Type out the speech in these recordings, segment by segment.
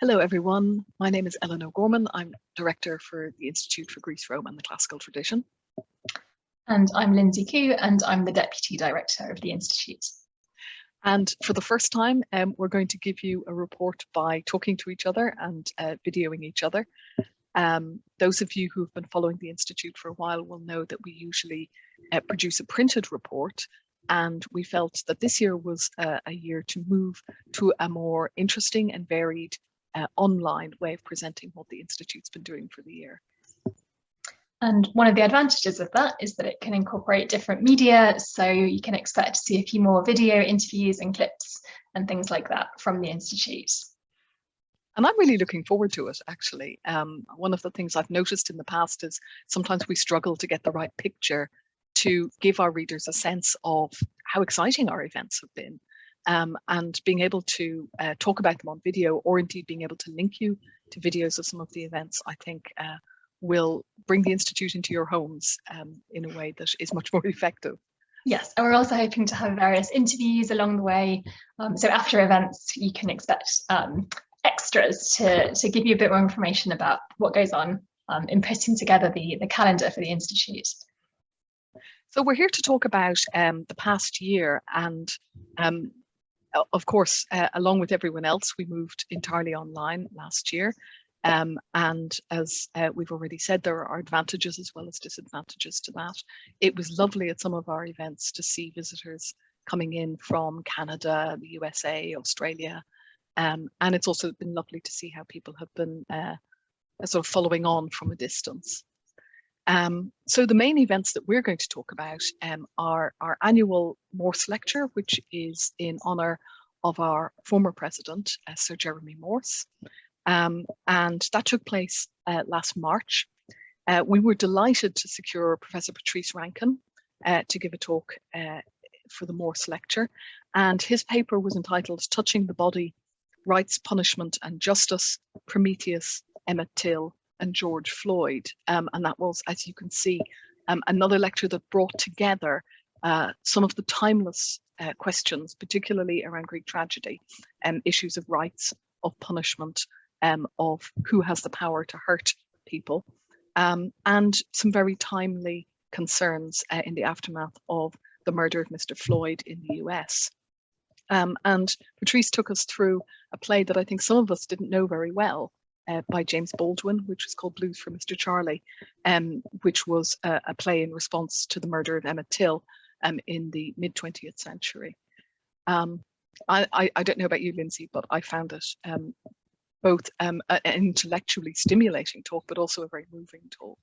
Hello, everyone. My name is Ellen O'Gorman. I'm Director for the Institute for Greece, Rome and the Classical Tradition. And I'm Lyndsay Koo, and I'm the Deputy Director of the Institute. And for the first time, we're going to give you a report by talking to each other and videoing each other. Those of you who have been following the Institute for a while will know that we usually produce a printed report, and we felt that this year was a year to move to a more interesting and varied online way of presenting what the Institute's been doing for the year. And one of the advantages of that is that it can incorporate different media, so you can expect to see a few more video interviews and clips and things like that from the Institute. And I'm really looking forward to it, actually. One of the things I've noticed in the past is sometimes we struggle to get the right picture to give our readers a sense of how exciting our events have been. And being able to talk about them on video, or indeed being able to link you to videos of some of the events, I think will bring the Institute into your homes in a way that is much more effective. Yes, and we're also hoping to have various interviews along the way. So after events, you can expect extras to give you a bit more information about what goes on in putting together the calendar for the Institute. So we're here to talk about the past year, and of course, along with everyone else, we moved entirely online last year. And as we've already said, there are advantages as well as disadvantages to that. It was lovely at some of our events to see visitors coming in from Canada, the USA, Australia. And it's also been lovely to see how people have been sort of following on from a distance. So the main events that we're going to talk about are our annual Morse lecture, which is in honour of our former president, Sir Jeremy Morse. And that took place last March. We were delighted to secure Professor Patrice Rankin to give a talk for the Morse lecture. And his paper was entitled Touching the Body, Rights, Punishment and Justice, Prometheus, Emmett Till and George Floyd. And that was, as you can see, another lecture that brought together some of the timeless questions, particularly around Greek tragedy, issues of rights, of punishment, of who has the power to hurt people, and some very timely concerns in the aftermath of the murder of Mr. Floyd in the US. And Patrice took us through a play that I think some of us didn't know very well, by James Baldwin, which was called Blues for Mr. Charlie, which was a play in response to the murder of Emmett Till in the mid-20th century. I don't know about you, Lyndsay, but I found it both an intellectually stimulating talk, but also a very moving talk.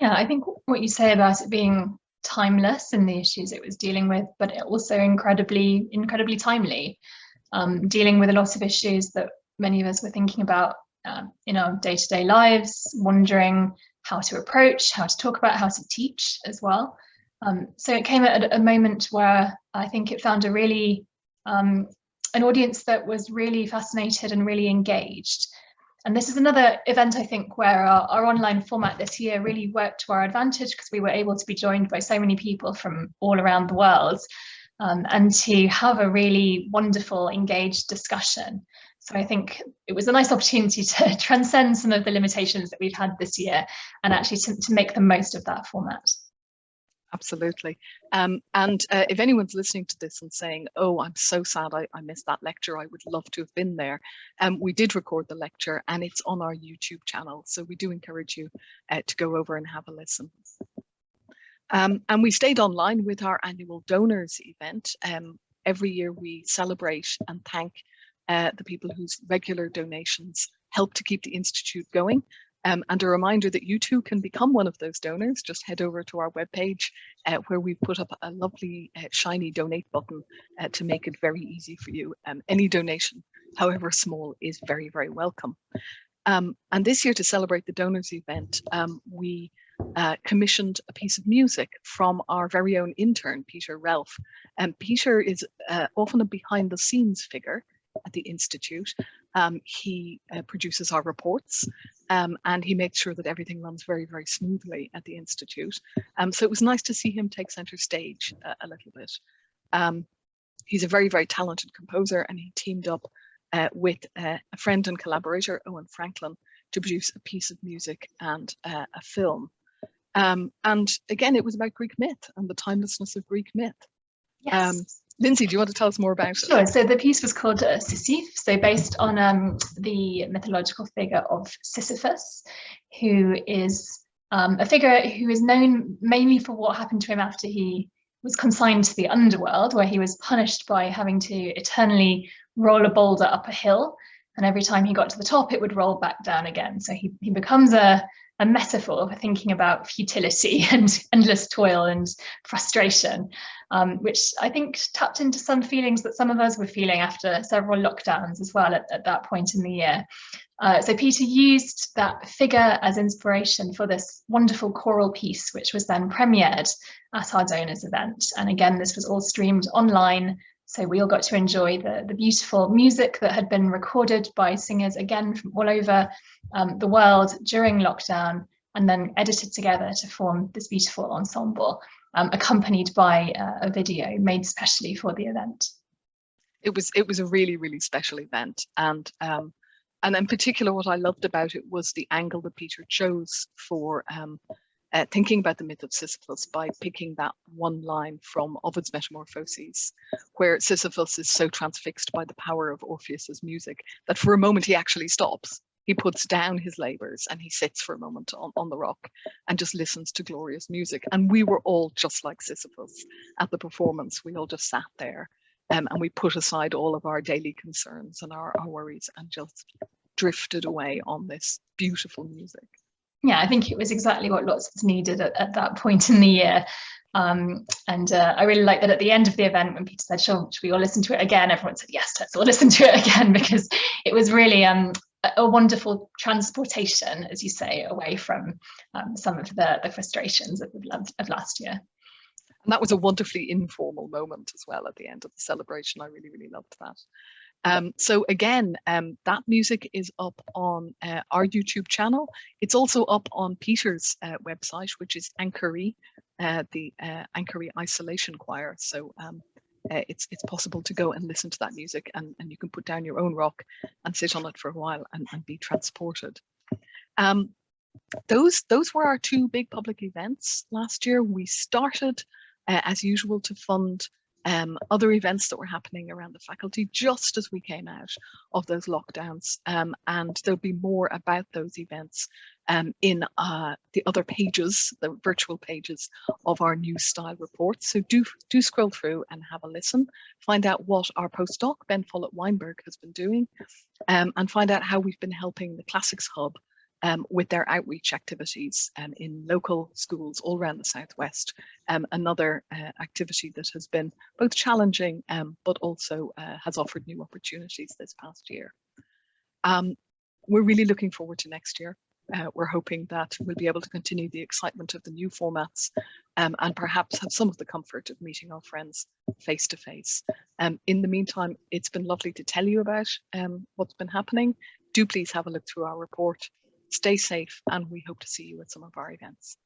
Yeah, I think what you say about it being timeless and the issues it was dealing with, but also incredibly timely, dealing with a lot of issues that many of us were thinking about in our day-to-day lives, wondering how to approach, how to talk about, how to teach as well. So it came at a moment where I think it found a really an audience that was really fascinated and really engaged. And this is another event, I think, where our online format this year really worked to our advantage, because we were able to be joined by so many people from all around the world, and to have a really wonderful, engaged discussion. So I think it was a nice opportunity to transcend some of the limitations that we've had this year and actually to make the most of that format. Absolutely. And if anyone's listening to this and saying, oh, I'm so sad I missed that lecture, I would love to have been there. We did record the lecture and it's on our YouTube channel. So we do encourage you to go over and have a listen. And we stayed online with our annual donors event. Every year we celebrate and thank the people whose regular donations help to keep the Institute going. And a reminder that you too can become one of those donors. Just head over to our webpage where we've put up a lovely shiny donate button to make it very easy for you. Any donation, however small, is very, very welcome. And this year, to celebrate the donors event, we commissioned a piece of music from our very own intern, Peter Relf. And Peter is often a behind the scenes figure at the Institute. He produces our reports, and he makes sure that everything runs very, very smoothly at the Institute. So it was nice to see him take center stage a little bit. He's a very, very talented composer, and he teamed up with a friend and collaborator, Owen Franklin, to produce a piece of music and a film. And again, it was about Greek myth and the timelessness of Greek myth. Yes. Lyndsay, do you want to tell us more about it? Sure. So the piece was called CeCe, so based on the mythological figure of Sisyphus, who is a figure who is known mainly for what happened to him after he was consigned to the underworld, where he was punished by having to eternally roll a boulder up a hill. And every time he got to the top, it would roll back down again. So he becomes a metaphor for thinking about futility and endless toil and frustration, which I think tapped into some feelings that some of us were feeling after several lockdowns as well at that point in the year. So Peter used that figure as inspiration for this wonderful choral piece, which was then premiered at our donors event. And again, this was all streamed online, so we all got to enjoy the beautiful music that had been recorded by singers, again, from all over the world during lockdown, and then edited together to form this beautiful ensemble, accompanied by a video made specially for the event. It was a really, really special event. And in particular, what I loved about it was the angle that Peter chose for thinking about the myth of Sisyphus by picking that one line from Ovid's Metamorphoses, where Sisyphus is so transfixed by the power of Orpheus's music that for a moment he actually stops. He puts down his labors and he sits for a moment on the rock and just listens to glorious music. And we were all just like Sisyphus at the performance. We all just sat there and we put aside all of our daily concerns and our worries and just drifted away on this beautiful music. Yeah, I think it was exactly what lots of us needed at that point in the year. And I really like that at the end of the event, when Peter said, should we all listen to it again? Everyone said, yes, let's all listen to it again, because it was really a wonderful transportation, as you say, away from some of the frustrations of last year. And that was a wonderfully informal moment as well at the end of the celebration. I really, really loved that. So again, that music is up on our YouTube channel. It's also up on Peter's website, which is Anchory, the Anchory Isolation Choir. So it's possible to go and listen to that music, and you can put down your own rock and sit on it for a while and be transported. Those were our two big public events last year. We started, as usual, to fund other events that were happening around the faculty just as we came out of those lockdowns, and there'll be more about those events in the other pages, the virtual pages of our new style report. So do scroll through and have a listen, find out what our postdoc Ben Follett-Weinberg has been doing, and find out how we've been helping the Classics Hub with their outreach activities in local schools all around the Southwest. Another activity that has been both challenging but also has offered new opportunities this past year. We're really looking forward to next year. We're hoping that we'll be able to continue the excitement of the new formats and perhaps have some of the comfort of meeting our friends face to face. In the meantime, it's been lovely to tell you about what's been happening. Do please have a look through our report. Stay safe, and we hope to see you at some of our events.